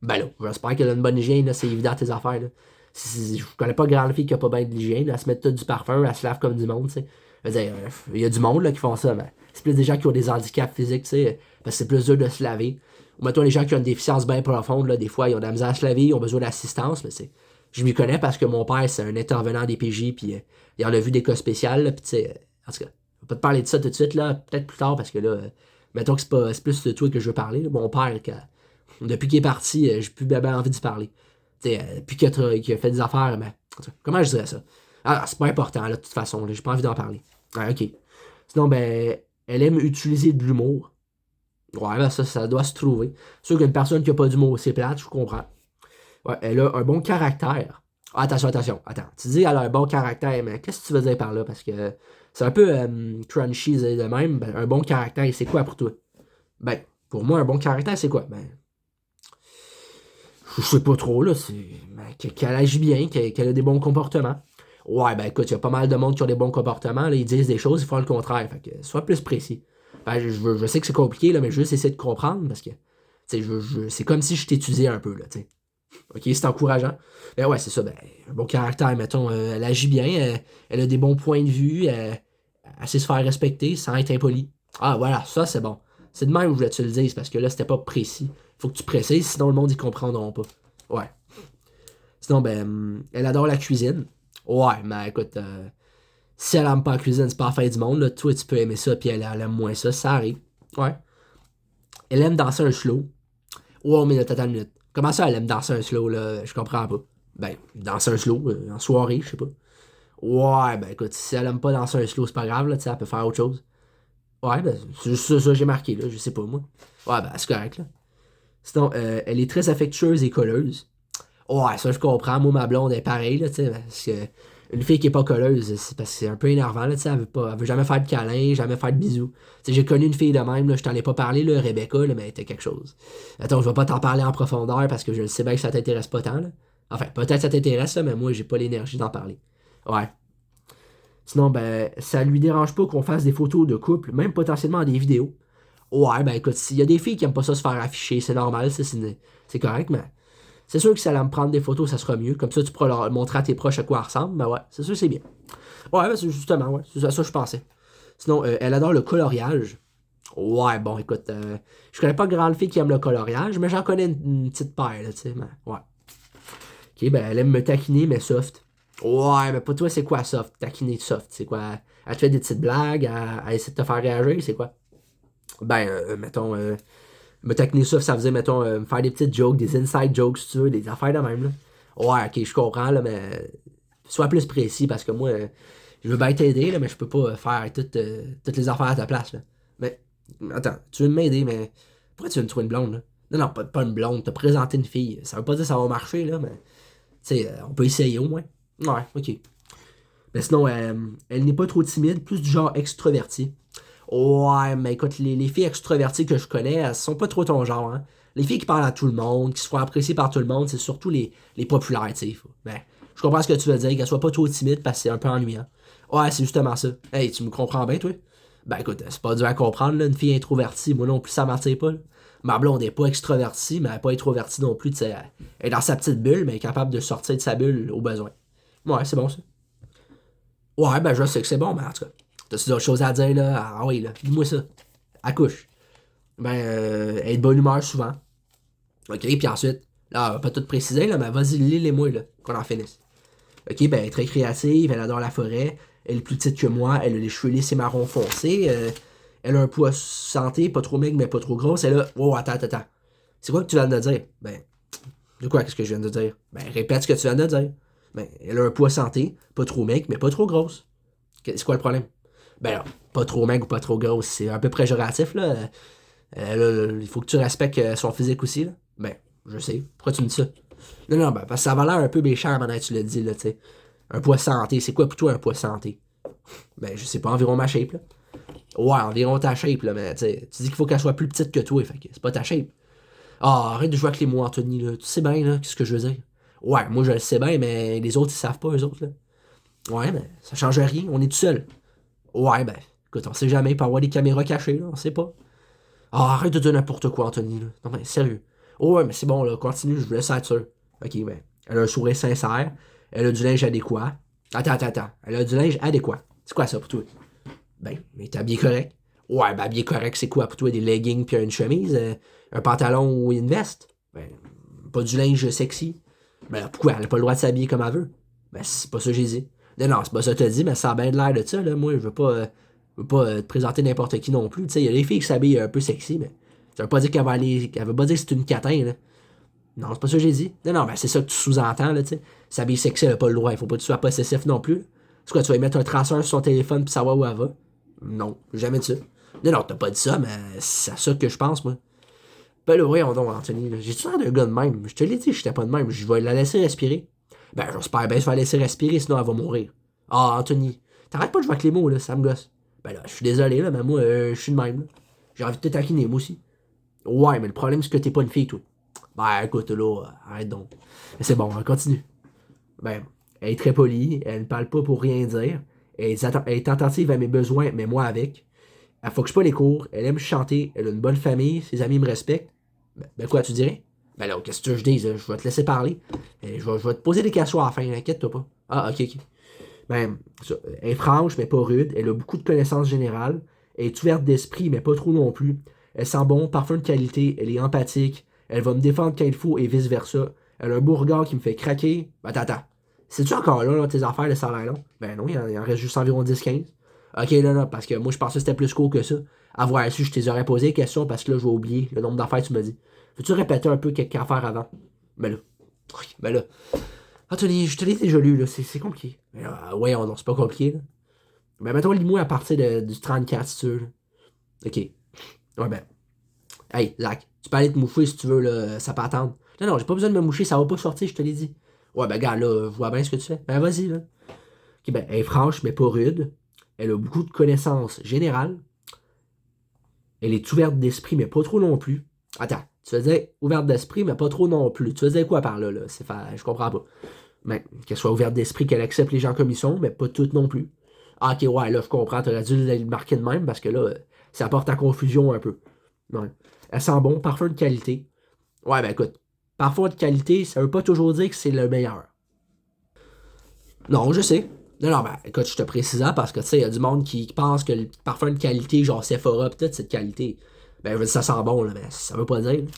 A: Ben là, j'espère qu'elle a une bonne hygiène, là, c'est évident tes affaires, là. Je connais pas grande fille qui a pas bien de l'hygiène. Elle se met tout du parfum, elle se lave comme du monde, tu sais. Je veux dire, il y a du monde là, qui font ça, mais c'est plus des gens qui ont des handicaps physiques, tu sais, parce que c'est plus dur de se laver. Ou mettons les gens qui ont une déficience bien profonde, là, des fois, ils ont de la misère à se laver, ils ont besoin d'assistance, mais c'est. Je m'y connais parce que mon père, c'est un intervenant des PJ, puis il en a vu des cas spéciaux, là, puis tu sais, en tout cas, je vais pas te parler de ça tout de suite, là, peut-être plus tard, parce que là, mettons que c'est plus de toi que je veux parler, là. Mon père, depuis qu'il est parti, j'ai plus bien envie de parler. Tu sais, depuis qu'il a fait des affaires, mais, en tout cas, comment je dirais ça? Ah, c'est pas important, là, de toute façon, là, j'ai pas envie d'en parler. Ah, ok. Sinon, ben, elle aime utiliser de l'humour. Ouais, ben ça doit se trouver. C'est sûr qu'une personne qui a pas d'humour, c'est plate, je comprends. Ouais, elle a un bon caractère. Ah, attention. Attends. Tu dis elle a un bon caractère, mais qu'est-ce que tu veux dire par là? Parce que c'est un peu crunchy de même. Ben, un bon caractère, c'est quoi pour toi? Ben, pour moi, un bon caractère, c'est quoi? Ben, je sais pas trop, là. C'est ben, qu'elle agit bien, qu'elle a des bons comportements. Ouais, ben écoute, il y a pas mal de monde qui ont des bons comportements. Là, ils disent des choses, ils font le contraire. Fait que sois plus précis. Ben, je sais que c'est compliqué, là, mais je veux juste essayer de comprendre parce que c'est comme si je t'étudiais un peu, là, tu sais. OK, c'est encourageant. Ben ouais, c'est ça. Ben, un bon caractère, mettons, elle agit bien, elle a des bons points de vue, elle sait se faire respecter sans être impolie. Ah, voilà, ça, c'est bon. C'est de même que je voulais que tu le dises, parce que là, c'était pas précis. Faut que tu précises, sinon le monde, ils comprendront pas. Ouais. Sinon, ben, elle adore la cuisine. Ouais, mais écoute, si elle aime pas la cuisine, c'est pas la fin du monde, là. Toi, tu peux aimer ça, puis elle aime moins ça, ça arrive. Ouais. Elle aime danser un slow. Wow, mais attends une minute. Comment ça, elle aime danser un slow, là? Je comprends pas. Ben, danser un slow, en soirée, je sais pas. Ouais, ben écoute, si elle aime pas danser un slow, c'est pas grave, là, tu sais, elle peut faire autre chose. Ouais, ben, c'est juste ça que j'ai marqué, là, je sais pas, moi. Ouais, ben, c'est correct, là. Sinon, elle est très affectueuse et colleuse. Ouais, ça, je comprends. Moi, ma blonde est pareille, là, tu sais, parce que une fille qui est pas colleuse, c'est parce que c'est un peu énervant, là, tu sais, elle veut jamais faire de câlins, jamais faire de bisous. Tu sais, j'ai connu une fille de même, là, je t'en ai pas parlé, là, Rebecca, là, mais elle était quelque chose. Attends, je vais pas t'en parler en profondeur parce que je sais bien que ça t'intéresse pas tant, là. Enfin, peut-être ça t'intéresse, là, mais moi, j'ai pas l'énergie d'en parler. Ouais. Sinon, ben, ça lui dérange pas qu'on fasse des photos de couple, même potentiellement des vidéos. Ouais, ben écoute, s'il y a des filles qui aiment pas ça se faire afficher, c'est normal, c'est correct, mais c'est sûr que si elle aime prendre des photos, ça sera mieux. Comme ça, tu pourras leur montrer à tes proches à quoi elle ressemble. Ben ouais, c'est sûr, c'est bien. Ouais, ben c'est justement, ouais, c'est à ça que je pensais. Sinon, elle adore le coloriage. Ouais, bon, écoute, je connais pas grande fille qui aime le coloriage, mais j'en connais une petite paire, là, tu sais, mais ouais. Ok, ben elle aime me taquiner, mais soft. Ouais, mais pour toi, c'est quoi soft? Taquiner soft, c'est quoi? Elle te fait des petites blagues, elle essaie de te faire réagir, c'est quoi? Ben, mettons, me taquiner soft, ça faisait, mettons, me faire des petites jokes, des inside jokes, si tu veux, des affaires de même, là. Ouais, ok, je comprends, là, mais sois plus précis, parce que moi, je veux bien t'aider, là, mais je peux pas faire toutes les affaires à ta place, là. Mais, attends, tu veux m'aider, mais pourquoi tu veux me trouver une blonde, là? Non, non, pas une blonde, te présenter une fille. Ça veut pas dire que ça va marcher, là, mais, tu sais, on peut essayer au moins. Ouais, ok. Mais sinon, elle n'est pas trop timide, plus du genre extroverti. Ouais, mais écoute, les filles extroverties que je connais, elles sont pas trop ton genre, hein. Les filles qui parlent à tout le monde, qui se font apprécier par tout le monde, c'est surtout les populaires, tu sais. Ben, je comprends ce que tu veux dire, qu'elles soient pas trop timides parce que c'est un peu ennuyant. Ouais, c'est justement ça. Hey, tu me comprends bien, toi? Ben écoute, c'est pas dur à comprendre, là, une fille introvertie, moi non plus, ça m'attire pas, là. Ma blonde est pas extrovertie, mais elle est pas introvertie non plus, tu sais. Elle est dans sa petite bulle, mais elle est capable de sortir de sa bulle au besoin. Ouais, c'est bon ça. Ouais, ben je sais que c'est bon, mais en tout cas, T'as-tu d'autres choses à dire, là? Ah oui, là, dis-moi ça. Accouche. Ben, elle est de bonne humeur souvent. OK, puis ensuite, là, elle va pas tout préciser, là, mais vas-y, lis-les-moi, là, qu'on en finisse. OK, ben, elle est très créative, elle adore la forêt, elle est plus petite que moi, elle a les cheveux lisses et marron foncé, elle a un poids santé, pas trop maigre, mais pas trop grosse, elle a... Oh, attends. C'est quoi que tu viens de dire? Ben, de quoi, qu'est-ce que je viens de dire? Ben, répète ce que tu viens de dire. Ben, elle a un poids santé, pas trop maigre, mais pas trop grosse. C'est quoi le problème? Ben, là, pas trop maigre ou pas trop grosse, c'est un peu péjoratif, là. Il faut que tu respectes son physique aussi, là. Ben, je sais. Pourquoi tu me dis ça? Non, ben, parce que ça va l'air un peu méchant maintenant que tu l'as dit, là, tu sais. Un poids santé, c'est quoi pour toi un poids santé? Ben, je sais pas, environ ma shape, là. Ouais, environ ta shape, là, mais tu sais, tu dis qu'il faut qu'elle soit plus petite que toi, fait que c'est pas ta shape. Ah, arrête de jouer avec les mots, Anthony, là. Tu sais bien, là, qu'est-ce que je veux dire? Ouais, moi je le sais bien, mais les autres, ils savent pas, eux autres, là. Ouais, mais ça change rien, on est tout seul. Ouais, ben, écoute, on sait jamais, il peut y avoir des caméras cachées, là, on sait pas. Ah, arrête de dire n'importe quoi, Anthony, là. Non, mais sérieux. Oh, ouais, mais c'est bon, là, continue, je vous laisse être sûr. Ok, ben, elle a un sourire sincère, elle a du linge adéquat. Attends. Elle a du linge adéquat. C'est quoi ça pour toi? Ben, mais t'es habillé correct. Ouais, ben, habillé correct, c'est quoi pour toi? Des leggings puis une chemise, un pantalon ou une veste? Ben, pas du linge sexy. Ben, pourquoi? Elle a pas le droit de s'habiller comme elle veut. Ben, c'est pas ça que j'ai dit. Non, c'est pas ça que t'as dit, mais ça a bien de l'air de ça, là. Moi, je veux pas te présenter n'importe qui non plus. Tu sais, il y a des filles qui s'habillent un peu sexy, mais ça veut pas dire qu'elle va aller. Elle veut pas dire que c'est une catin, là. Non, c'est pas ça que j'ai dit. Non, ben c'est ça que tu sous-entends, là, tu sais. S'habiller sexy, elle a pas le droit. Il faut pas que tu sois possessif non plus. C'est quoi, tu vas y mettre un traceur sur son téléphone pour savoir où elle va? Non, jamais de ça. Non, t'as pas dit ça, mais c'est à ça que je pense, moi. Ben là, voyons donc, Anthony, là. J'ai-tu l'air d'un gars de même? Je te l'ai dit, j'étais pas de même. Je vais la laisser respirer. Ben, j'espère bien se faire laisser respirer, sinon elle va mourir. Ah, Anthony, t'arrêtes pas de jouer avec les mots, là, ça me gosse. Ben là, je suis désolé, là, mais moi, je suis de même, là. J'ai envie de te taquiner, moi aussi. Ouais, mais le problème, c'est que t'es pas une fille, toi. Ben, écoute, là, arrête donc. Mais c'est bon, on continue. Ben, elle est très polie, elle ne parle pas pour rien dire. Elle est attentive à mes besoins, mais moi avec. Elle foxe pas les cours, elle aime chanter, elle a une bonne famille, ses amis me respectent. Ben quoi, tu dirais? Ben là, qu'est-ce que tu veux que je dise? Je vais te laisser parler. Je vais te poser des questions à la fin, inquiète-toi pas. Ah, ok. Ben, ça, elle est franche, mais pas rude. Elle a beaucoup de connaissances générales. Elle est ouverte d'esprit, mais pas trop non plus. Elle sent bon, parfum de qualité, elle est empathique. Elle va me défendre quand il faut et vice-versa. Elle a un beau regard qui me fait craquer. Ben, attends. C'est-tu encore là, tes affaires, le salaire long? Ben non, il en reste juste environ 10-15. Ok, là, parce que moi, je pensais que c'était plus court que ça. Avoir su, je t'ai aurais posé des questions parce que là, je vais oublier le nombre d'affaires que tu m'as dit. Peux-tu répéter un peu quelques affaires avant? Ben là. Ben là. Anthony, je te l'ai déjà lu, là. C'est compliqué. Mais là, ouais, non, c'est pas compliqué, là. Ben, mettons, lis-moi à partir du 34, si tu veux, là. Ok. Ouais, ben. Hey, Zach, tu peux aller te moucher si tu veux, là. Ça peut attendre. Non, j'ai pas besoin de me moucher, ça va pas sortir, je te l'ai dit. Ouais, ben, gars, là, je vois bien ce que tu fais. Ben, vas-y, là. Ok, ben, elle est franche, mais pas rude. Elle a beaucoup de connaissances générales. Elle est ouverte d'esprit, mais pas trop non plus. Attends, tu faisais ouverte d'esprit, mais pas trop non plus. Tu faisais quoi par là, là? Je comprends pas. Mais qu'elle soit ouverte d'esprit, qu'elle accepte les gens comme ils sont, mais pas toutes non plus. Ah, ok, ouais, là, je comprends. T'aurais dû le marquer de même parce que là, ça porte à confusion un peu. Ouais. Elle sent bon, parfum de qualité. Ouais, ben écoute, parfum de qualité, ça veut pas toujours dire que c'est le meilleur. Non, je sais. Non, ben écoute, je te précise parce que tu sais, il y a du monde qui pense que le parfum de qualité, genre Sephora, peut-être c'est de qualité. Ben, je veux dire, ça sent bon, là, mais ça veut pas dire, là.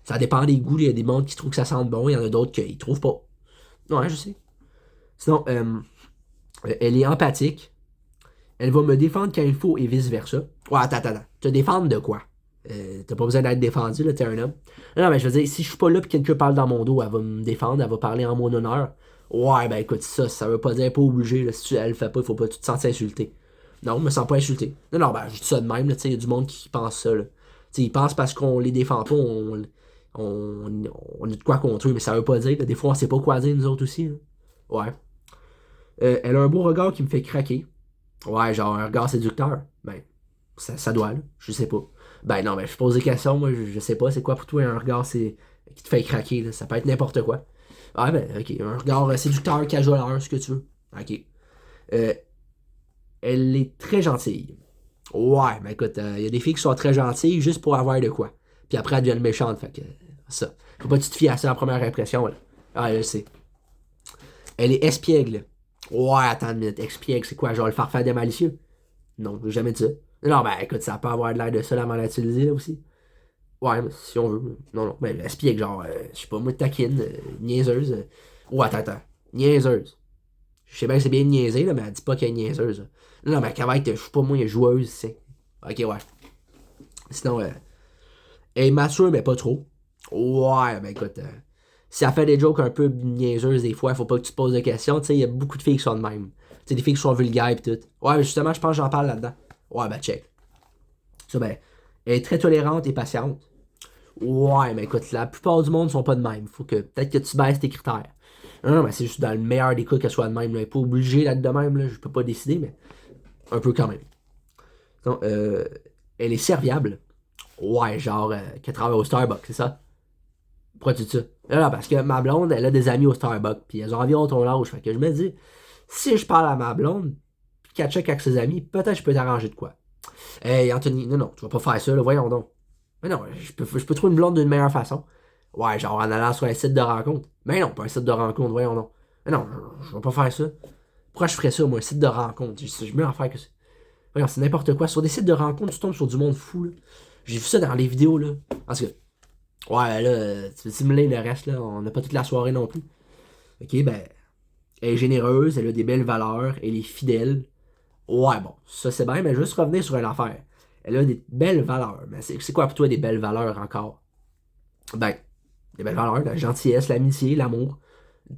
A: Ça dépend des goûts. Il y a des mondes qui trouvent que ça sent bon, il y en a d'autres qui trouvent pas. Ouais, je sais. Sinon, elle est empathique. Elle va me défendre quand il faut et vice-versa. Ouais, attends. Te défendre de quoi? T'as pas besoin d'être défendu, là, t'es un homme. Non, mais je veux dire, si je suis pas là pis quelqu'un parle dans mon dos, elle va me défendre, elle va parler en mon honneur. Ouais, ben écoute, ça veut pas dire pas obligé, là, si elle le fait pas, il faut pas tout te sentir insulté. Non, je me sens pas insulté. Non, ben je dis ça de même, là, tu sais, il y a du monde qui pense ça, là. Tu sais, ils pensent parce qu'on les défend pas, on a de quoi contre eux, mais ça veut pas dire, là, des fois on sait pas quoi dire nous autres aussi, là. Ouais. Elle a un beau regard qui me fait craquer. Ouais, genre un regard séducteur. Ben, ça doit, là. Je sais pas. Ben non, mais je pose des questions, moi, je sais pas, c'est quoi pour toi un regard qui te fait craquer, là. Ça peut être n'importe quoi. Ouais, ben, ok. Un regard séducteur, casual, ce que tu veux. Ok. Euh, elle est très gentille. Ouais, ben écoute, il y a des filles qui sont très gentilles juste pour avoir de quoi. Puis après, elles deviennent méchantes, fait que ça. Faut pas que tu te fies à ça en première impression, là. Ah, je sais. Elle est espiègle. Ouais, attends une minute. Espiègle, c'est quoi? Genre le farfadet malicieux? Non, j'ai jamais dit ça. Non, ben écoute, ça peut avoir de l'air de ça la maladies là aussi. Ouais, mais si on veut. Non, non. Mais espiègle, genre, je sais pas, moi, taquine, niaiseuse. Oh, attends. Niaiseuse. Je sais bien que c'est bien de niaiser, là, mais elle dit pas qu'elle est niaiseuse. Là. Non, mais qu'elle va être, je sais pas, moi, elle est joueuse, c'est. Ok, ouais. Sinon, elle est mature, mais pas trop. Ouais, ben écoute, si elle fait des jokes un peu niaiseuses des fois, faut pas que tu te poses de questions. Tu sais, il y a beaucoup de filles qui sont de même. Tu sais, des filles qui sont vulgaires et tout. Ouais, justement, je pense que j'en parle là-dedans. Ouais, ben check. Ça, ben, elle est très tolérante et patiente. Ouais, mais écoute, la plupart du monde sont pas de même. Faut que peut-être que tu baisses tes critères. Non, non, mais c'est juste dans le meilleur des cas qu'elle soit de même. Là. Elle est pas obligée d'être de même, là. Je peux pas décider, mais un peu quand même. Donc, elle est serviable. Ouais, genre, qu'elle travaille au Starbucks, c'est ça? Pourquoi tu dis ça? Non, non, parce que ma blonde, elle a des amis au Starbucks, puis elles ont environ ton âge. Fait que je me dis, si je parle à ma blonde, puis qu'elle check avec ses amis, peut-être que je peux t'arranger de quoi. Hey, Anthony, non, non, tu vas pas faire ça, là, voyons donc. Mais non, je peux trouver une blonde d'une meilleure façon. Ouais, genre en allant sur un site de rencontre. Mais non, pas un site de rencontre, voyons donc. Mais non, je vais pas faire ça. Pourquoi je ferais ça, moi, un site de rencontre? Je mieux en faire que ça. Voyons, c'est n'importe quoi. Sur des sites de rencontre, tu tombes sur du monde fou, là. J'ai vu ça dans les vidéos, là. Parce que, ouais, là, tu veux simuler le reste, là. On n'a pas toute la soirée non plus. Ok, ben, elle est généreuse, elle a des belles valeurs, elle est fidèle. Ouais, bon, ça c'est bien, mais juste revenir sur une affaire. Elle a des belles valeurs. Mais c'est quoi pour toi des belles valeurs encore? Ben, des belles valeurs, la gentillesse, l'amitié, l'amour.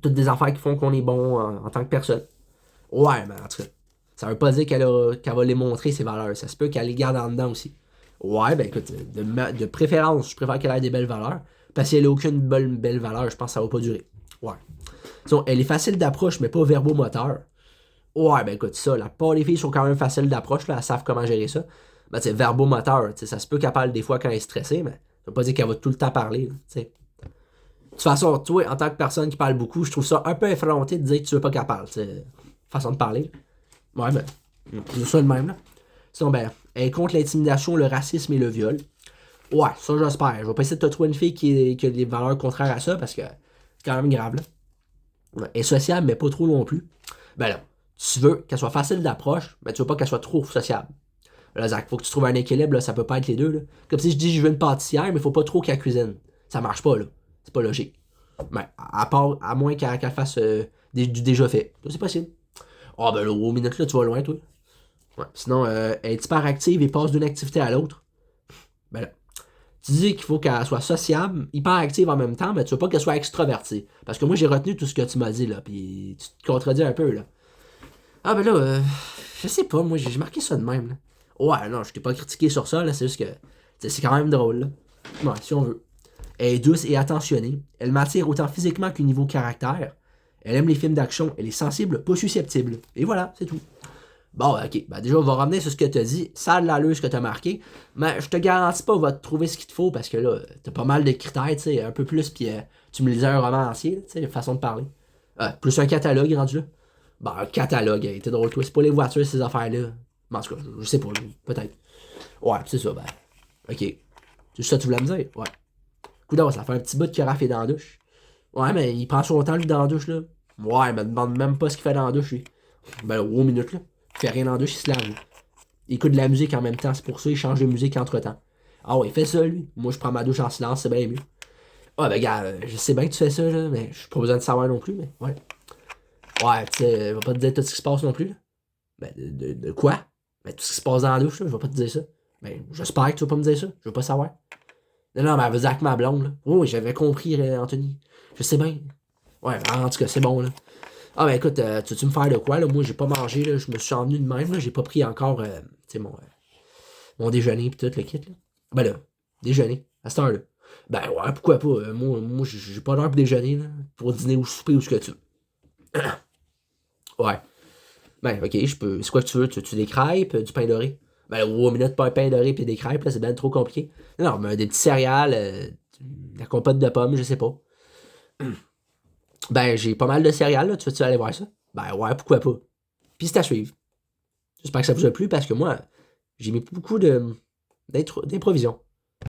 A: Toutes des affaires qui font qu'on est bon en tant que personne. Ouais, mais en tout cas, ça veut pas dire qu'elle va les montrer, ses valeurs. Ça se peut qu'elle les garde en dedans aussi. Ouais, ben écoute, de préférence, je préfère qu'elle ait des belles valeurs. Parce qu'elle a aucune belle valeur, je pense que ça va pas durer. Ouais. Sinon, elle est facile d'approche, mais pas verbomoteur. Ouais, ben écoute, ça, la part des filles sont quand même faciles d'approche, là, elles savent comment gérer ça. Ben, tu sais, verbomoteur, tu sais, ça se peut qu'elle parle des fois quand elle est stressée, mais ça veut pas dire qu'elle va tout le temps parler, tu sais. De toute façon, toi, en tant que personne qui parle beaucoup, je trouve ça un peu effronté de dire que tu veux pas qu'elle parle, tu sais. Façon de parler. Ouais, ben, c'est ça le même, là. Sinon, ben, elle est contre l'intimidation, le racisme et le viol. Ouais, ça, j'espère. Je vais pas essayer de te trouver une fille qui a des valeurs contraires à ça, parce que c'est quand même grave, là. Ouais, elle est sociable, mais pas trop non plus. Ben là, tu veux qu'elle soit facile d'approche, mais tu veux pas qu'elle soit trop sociable. Là, Zach, faut que tu trouves un équilibre, là, ça peut pas être les deux. Là. Comme si je dis je veux une pâtissière, mais faut pas trop qu'elle cuisine. Ça marche pas, là. C'est pas logique. Mais à part, à moins qu'elle fasse du déjà fait. Ça, c'est possible. Ah ben là, aux minutes là, tu vas loin, toi. Ouais. Sinon, elle est hyper active et passe d'une activité à l'autre. Ben là. Tu dis qu'il faut qu'elle soit sociable, hyper active en même temps, mais tu veux pas qu'elle soit extravertie. Parce que moi, j'ai retenu tout ce que tu m'as dit, là, puis tu te contredis un peu, là. Ah, ben là, je sais pas, moi, j'ai marqué ça de même, là. Ouais, non, je t'ai pas critiqué sur ça, là, c'est juste que c'est quand même drôle, là. Ouais, si on veut. Elle est douce et attentionnée. Elle m'attire autant physiquement qu'au niveau caractère. Elle aime les films d'action. Elle est sensible, pas susceptible. Et voilà, c'est tout. Bon, ok. Ben déjà, on va revenir sur ce que t'as dit. Ça a de l'allure ce que t'as marqué. Mais je te garantis pas, on va te trouver ce qu'il te faut parce que là, t'as pas mal de critères, tu sais, un peu plus, puis tu me lisais un romancier, tu sais, façon de parler. Plus un catalogue rendu là. Ben, un catalogue, t'es drôle, toi. C'est pas les voitures, ces affaires-là. Mais en tout cas, je sais pas, peut-être. Ouais, c'est ça, ben. Ok. C'est ça que tu voulais me dire? Ouais. Coudonc, ça fait un petit bout que Raph est dans la douche. Ouais, mais il prend son temps, lui, dans la douche, là. Ouais, mais demande même pas ce qu'il fait dans la douche, lui. Ben, au minute, là. Il fait rien dans la douche, il se lave. Lui. Il écoute de la musique en même temps, c'est pour ça, il change de musique entre-temps. Ah ouais, il fait ça, lui. Moi, je prends ma douche en silence, c'est bien mieux. Ah, ben, gars, je sais bien que tu fais ça, là, mais j'ai pas besoin de savoir non plus, mais ouais. Ouais, tu sais, je vais pas te dire tout ce qui se passe non plus, là. Ben, de quoi? Ben, tout ce qui se passe dans la douche, là, je vais pas te dire ça. Ben, j'espère que tu vas pas me dire ça, je veux pas savoir. Non, non, mais elle veut dire avec ma blonde, là. Oui, j'avais compris, Anthony. Je sais bien. Ouais, en tout cas, c'est bon, là. Ah, ben écoute, tu veux-tu me faire de quoi, là? Moi, j'ai pas mangé, là. Je me suis envenu de même, là. J'ai pas pris encore, tu sais, mon déjeuner pis tout, le kit, là. Ben là, déjeuner, à cette heure-là. Ben ouais, pourquoi pas? Moi j'ai pas d'heure pour déjeuner, là. Pour dîner ou souper ou ce que tu veux. Ouais. Ben, ok, je peux. C'est quoi que tu veux? Tu veux des crêpes, du pain doré? Ben, au minute, pas un pain doré pis des crêpes, là, c'est bien trop compliqué. Non, mais des petits céréales, la compote de pommes, je sais pas. Ben, j'ai pas mal de céréales, là. Tu veux-tu aller voir ça? Ben, ouais, pourquoi pas? Puis c'est à suivre. J'espère que ça vous a plu parce que moi, j'ai mis beaucoup d'improvision.